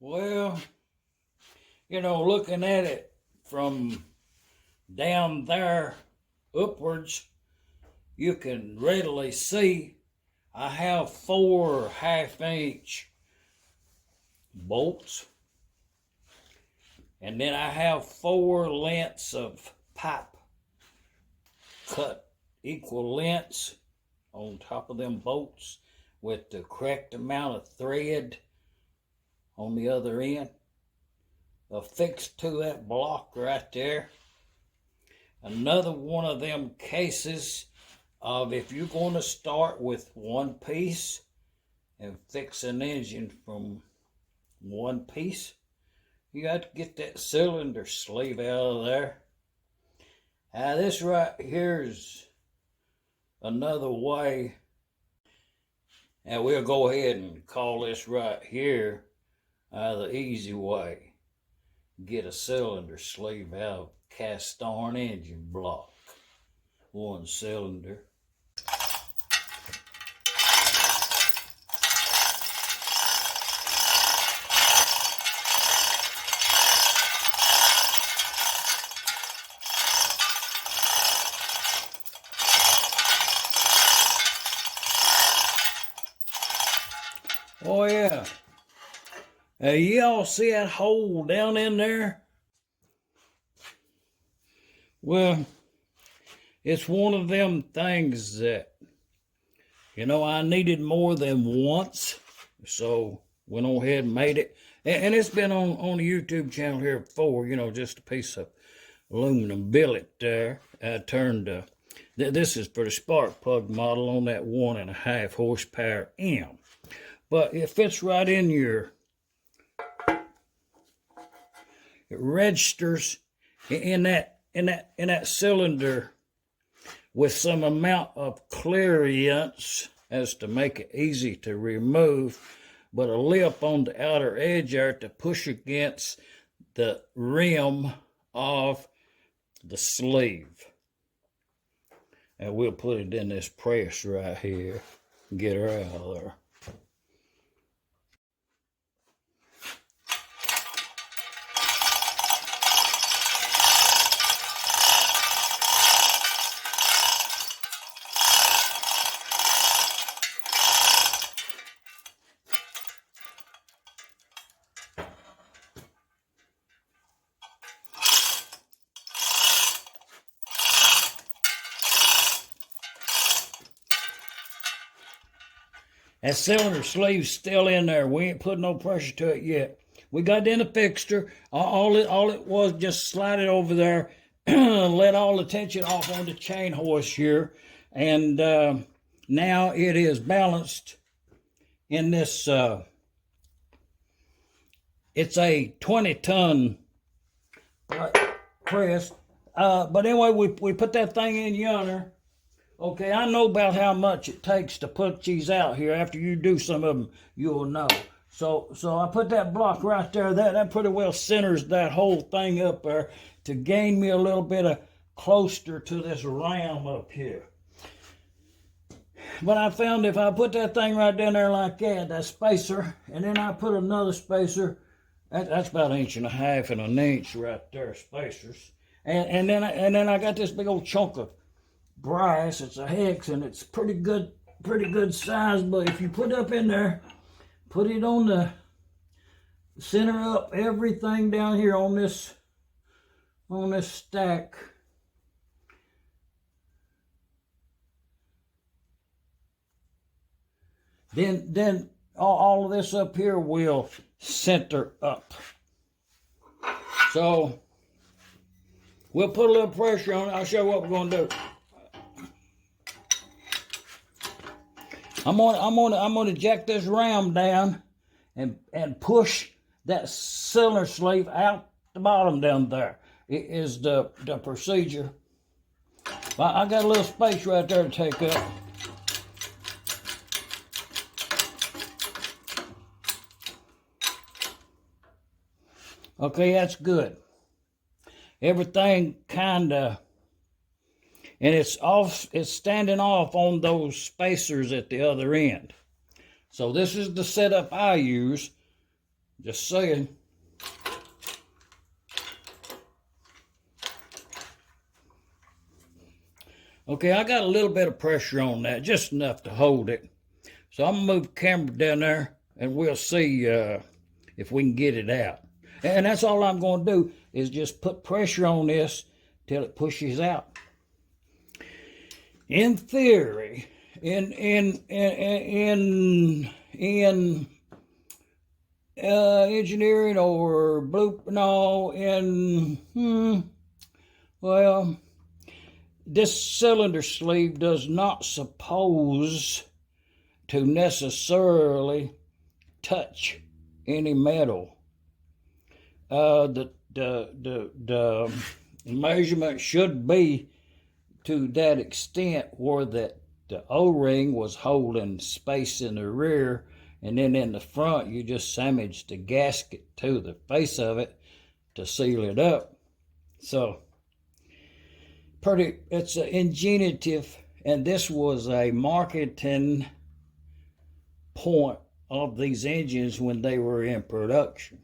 Well, looking at it from down there upwards, you can readily see I have 4 1/2-inch bolts, and then I have 4 lengths of pipe cut equal lengths on top of them bolts with the correct amount of thread on the other end affixed to that block right there. Another one of them cases of if you're going to start with one piece and fix an engine from one piece, you got to get that cylinder sleeve out of there. Now this right here is another way, and we'll go ahead and call this right here the easy way. Get a cylinder sleeve out of cast iron engine block. One cylinder. Oh yeah. Y'all see that hole down in there? Well, it's one of them things that, I needed more than once, so went on ahead and made it. And it's been on the YouTube channel here before, just a piece of aluminum billet there. I turned, this is for the spark plug model on that 1.5 horsepower M. But it fits right in your, it registers in that cylinder with some amount of clearance as to make it easy to remove, but a lip on the outer edge there to push against the rim of the sleeve. And we'll put it in this press right here and get her out of there. That cylinder sleeve's still in there. We ain't put no pressure to it yet. We got it in the fixture. All it was, just slide it over there, let all the tension off on the chain hoist here, and now it is balanced in this. It's a 20-ton press, but anyway, we put that thing in yonder. Okay, I know about how much it takes to put these out here. After you do some of them, you'll know. So I put that block right there. That pretty well centers that whole thing up there to gain me a little bit of closer to this ram up here. But I found if I put that thing right down there like that spacer, and then I put another spacer, that's about 1.5 inches and 1 inch right there, spacers. And then I got this big old chunk of brass. It's a hex, and it's pretty good size. But if you put up in there, put it on the center up everything down here on this stack. Then all of this up here will center up. So we'll put a little pressure on it. I'll show you what we're going to do. I'm gonna jack this ram down and push that cylinder sleeve out the bottom down there. It is the procedure. I got a little space right there to take up. Okay, that's good. Everything kinda, and it's standing off on those spacers at the other end. So this is the setup I use. Just saying. Okay, I got a little bit of pressure on that, just enough to hold it. So I'm gonna move the camera down there and we'll see if we can get it out. And that's all I'm gonna do is just put pressure on this till it pushes out. In theory, in engineering or well, this cylinder sleeve does not suppose to necessarily touch any metal. The measurement should be to that extent where the O-ring was holding space in the rear, and then in the front you just sandwiched the gasket to the face of it to seal it up. So it's ingenious, and this was a marketing point of these engines when they were in production.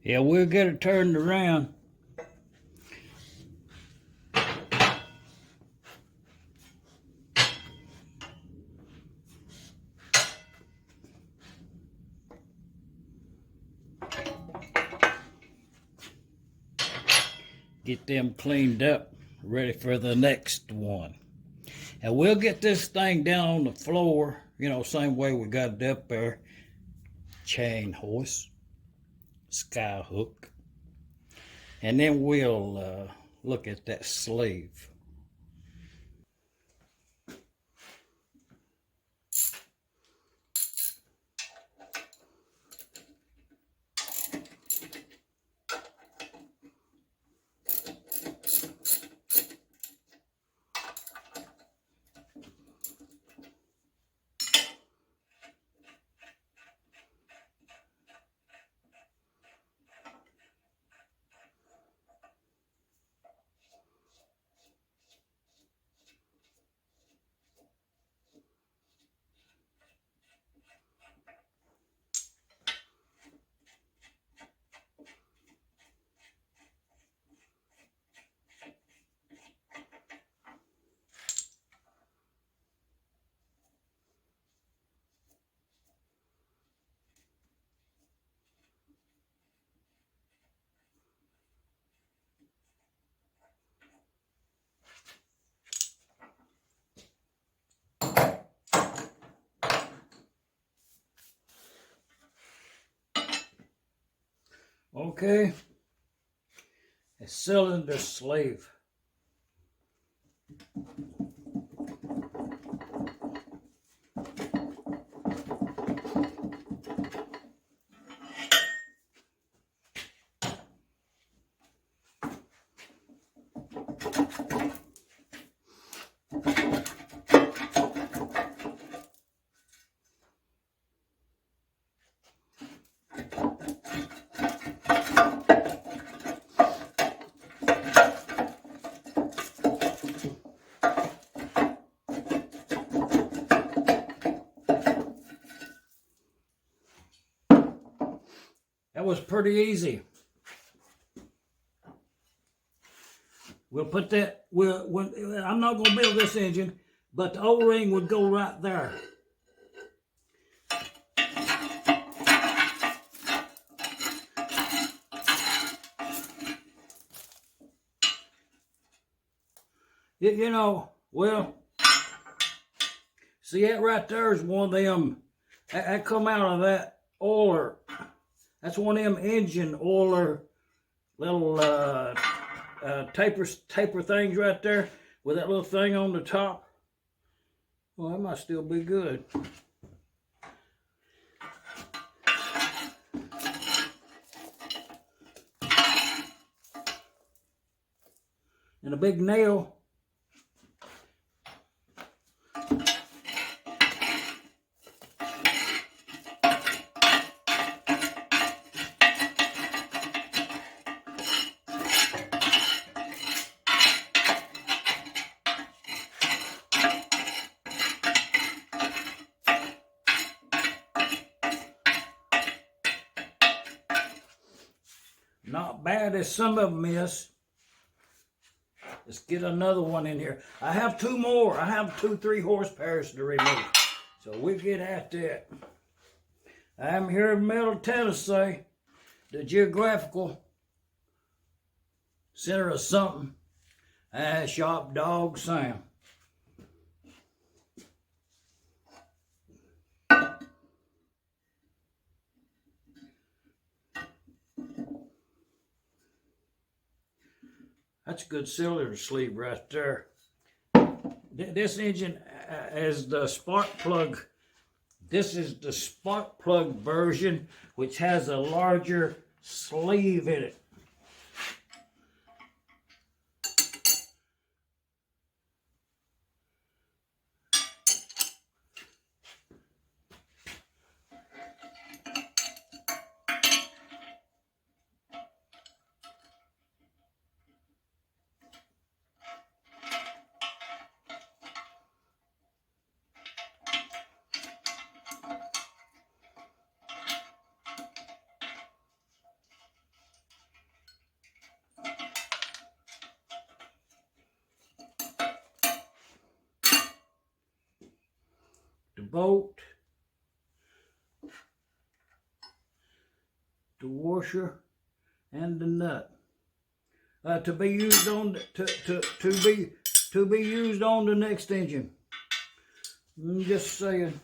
Yeah, we'll get it turned around. Get them cleaned up, ready for the next one. And we'll get this thing down on the floor, same way we got it up there. Chain hoist, sky hook. And then we'll look at that sleeve. Okay, a cylinder sleeve. That was pretty easy. We'll put that, I'm not going to build this engine, but the O-ring would go right there. You know, well, see that right there is one of them, that come out of that oiler. That's one of them engine oiler little taper things right there with that little thing on the top. Well, that might still be good. And a big nail. Not bad as some of them is. Let's get another one in here. I have two more. I have 3 horsepower to remove. So we get at that. I'm here in Middle Tennessee, the geographical center of something. Shop Dog Sam. That's a good cylinder sleeve right there. This engine is the spark plug. This is the spark plug version, which has a larger sleeve in it. The bolt, the washer, and the nut to be used on to be used on the next engine. I'm just saying.